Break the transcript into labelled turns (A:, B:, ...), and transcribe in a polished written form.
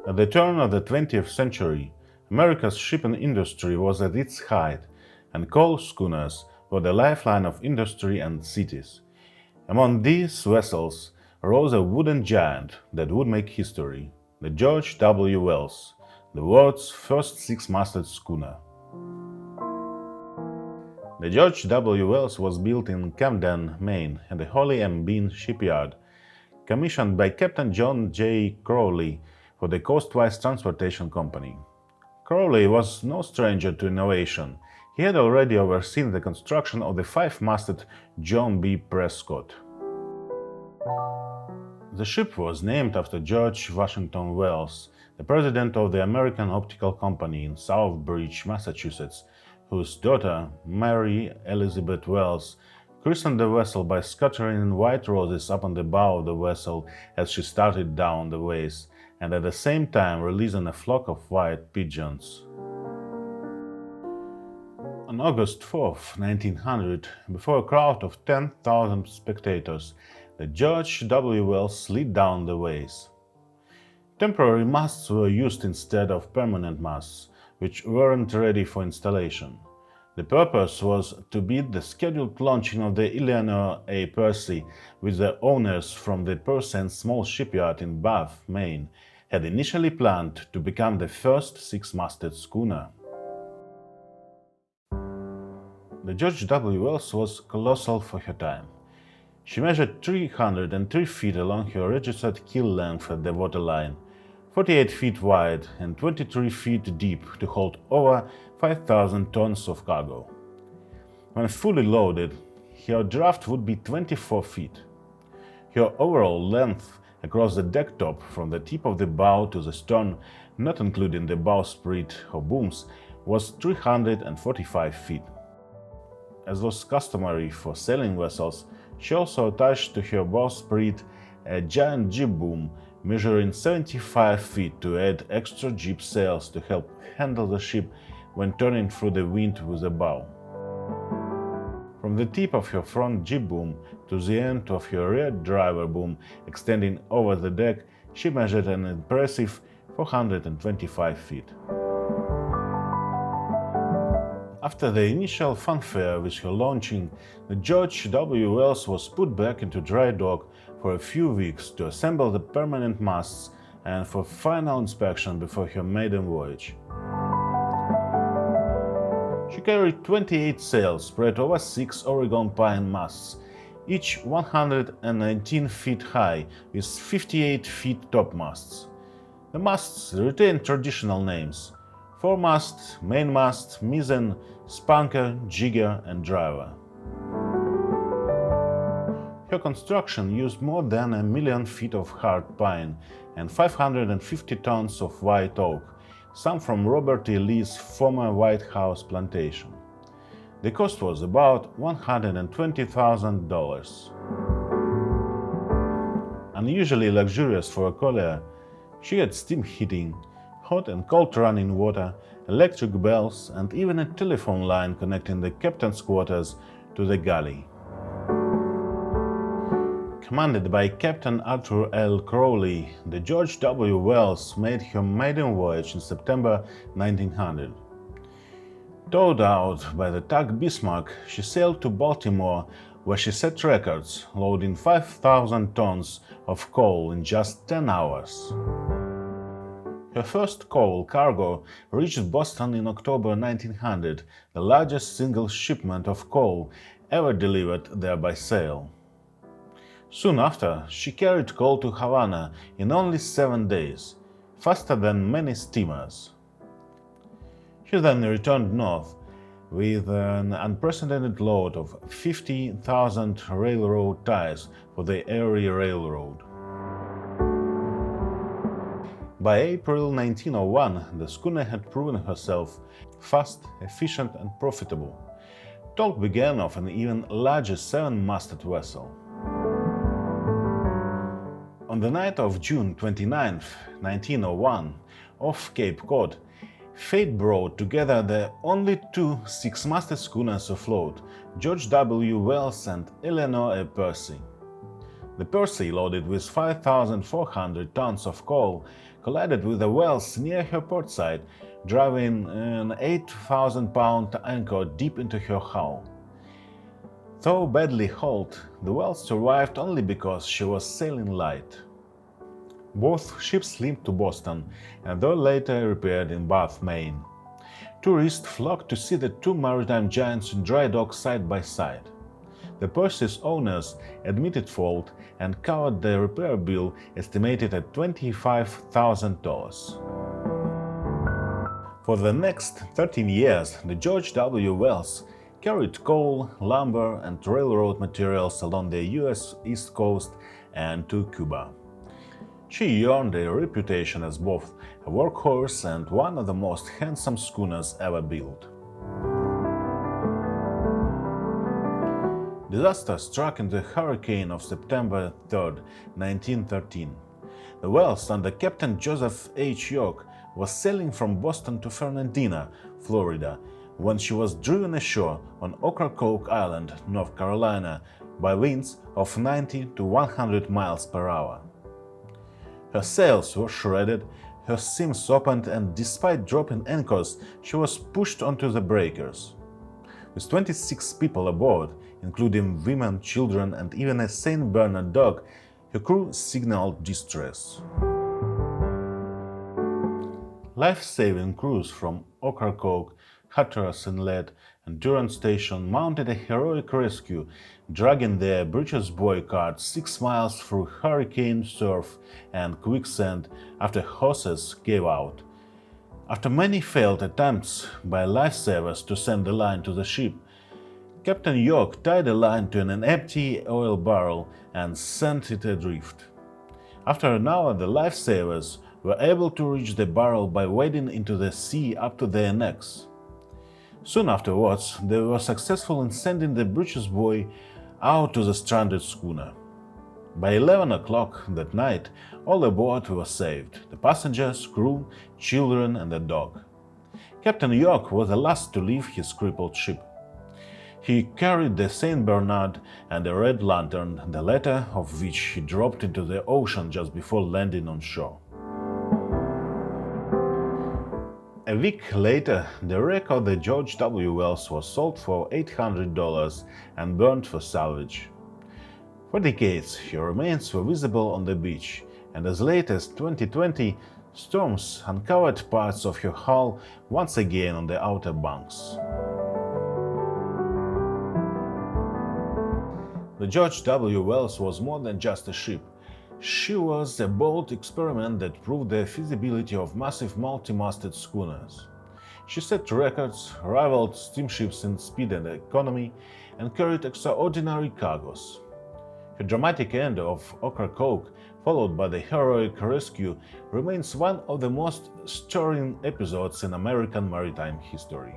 A: At the turn of the 20th century, America's shipping industry was at its height, and coal schooners were the lifeline of industry and cities. Among these vessels rose a wooden giant that would make history, the George W. Wells, the world's first six-masted schooner. The George W. Wells was built in Camden, Maine, at the Holly M. Bean shipyard, commissioned by Captain John J. Crowley for the Coastwise Transportation Company. Crowley was no stranger to innovation. He had already overseen the construction of the five-masted John B. Prescott. The ship was named after George Washington Wells, the president of the American Optical Company in Southbridge, Massachusetts, whose daughter, Mary Elizabeth Wells, christened the vessel by scattering white roses upon the bow of the vessel as she started down the ways, and at the same time releasing a flock of white pigeons. On August 4, 1900, before a crowd of 10,000 spectators, the George W. Wells slid down the ways. Temporary masts were used instead of permanent masts, which weren't ready for installation. The purpose was to beat the scheduled launching of the Eleanor A. Percy, which the owners from the Purcell small shipyard in Bath, Maine, had initially planned to become the first six-masted schooner. The George W. Wells was colossal for her time. She measured 303 feet along her registered keel length at the waterline, 48 feet wide and 23 feet deep to hold over 5,000 tons of cargo. When fully loaded, her draft would be 24 feet. Her overall length across the deck top from the tip of the bow to the stern, not including the bowsprit or booms, was 345 feet. As was customary for sailing vessels, she also attached to her bowsprit a giant jib boom measuring 75 feet to add extra jib sails to help handle the ship when turning through the wind with the bow. From the tip of her front jib boom to the end of her rear driver boom extending over the deck, she measured an impressive 425 feet. After the initial fanfare with her launching, the George W. Wells was put back into dry dock for a few weeks to assemble the permanent masts and for final inspection before her maiden voyage. She carried 28 sails spread over 6 Oregon pine masts, each 119 feet high with 58 feet topmasts. The masts retained traditional names: foremast, mainmast, mizzen, spanker, jigger, and driver. Her construction used more than 1 million feet of hard pine and 550 tons of white oak, some from Robert E. Lee's former White House plantation. The cost was about $120,000. Unusually luxurious for a collier, she had steam heating, hot and cold running water, electric bells, and even a telephone line connecting the captain's quarters to the galley. Commanded by Captain Arthur L. Crowley, the George W. Wells made her maiden voyage in September 1900. Towed out by the tug Bismarck, she sailed to Baltimore, where she set records, loading 5,000 tons of coal in just 10 hours. Her first coal cargo reached Boston in October 1900, the largest single shipment of coal ever delivered there by sail. Soon after, she carried coal to Havana in only 7 days, faster than many steamers. She then returned north with an unprecedented load of 50,000 railroad ties for the Erie Railroad. By April 1901, the schooner had proven herself fast, efficient, and profitable. Talk began of an even larger seven-masted vessel. On the night of June 29, 1901, off Cape Cod, fate brought together the only two six-masted schooners afloat, George W. Wells and Eleanor A. Percy. The Percy, loaded with 5,400 tons of coal, collided with the Wells near her portside, driving an 8,000-pound anchor deep into her hull. Though badly hulled, the Wells survived only because she was sailing light. Both ships limped to Boston and were later repaired in Bath, Maine. Tourists flocked to see the two maritime giants in dry dock side by side. The Percy's owners admitted fault and covered the repair bill, estimated at $25,000. For the next 13 years, the George W. Wells carried coal, lumber, and railroad materials along the U.S. East Coast and to Cuba. She earned a reputation as both a workhorse and one of the most handsome schooners ever built. Disaster struck in the hurricane of September 3, 1913. The Wells, under Captain Joseph H. York, was sailing from Boston to Fernandina, Florida, when she was driven ashore on Ocracoke Island, North Carolina, by winds of 90 to 100 miles per hour. Her sails were shredded, her seams opened, and despite dropping anchors, she was pushed onto the breakers. With 26 people aboard, including women, children, and even a St. Bernard dog, her crew signaled distress. Life-saving crews from Ocracoke, Hatteras Inlet, and Durant Station mounted a heroic rescue, dragging their breeches buoy cart 6 miles through hurricane surf and quicksand after hoses gave out. After many failed attempts by lifesavers to send a line to the ship, Captain York tied a line to an empty oil barrel and sent it adrift. After an hour, the lifesavers were able to reach the barrel by wading into the sea up to their necks. Soon afterwards, they were successful in sending the breeches buoy out to the stranded schooner. By 11 o'clock that night, all aboard were saved: the passengers, crew, children, and the dog. Captain York was the last to leave his crippled ship. He carried the St. Bernard and a red lantern, the latter of which he dropped into the ocean just before landing on shore. A week later, the wreck of the George W. Wells was sold for $800 and burned for salvage. For decades, her remains were visible on the beach, and as late as 2020, storms uncovered parts of her hull once again on the outer banks. The George W. Wells was more than just a ship. She was a bold experiment that proved the feasibility of massive multi-masted schooners. She set records, rivaled steamships in speed and economy, and carried extraordinary cargoes. Her dramatic end of Ocracoke, followed by the heroic rescue, remains one of the most stirring episodes in American maritime history.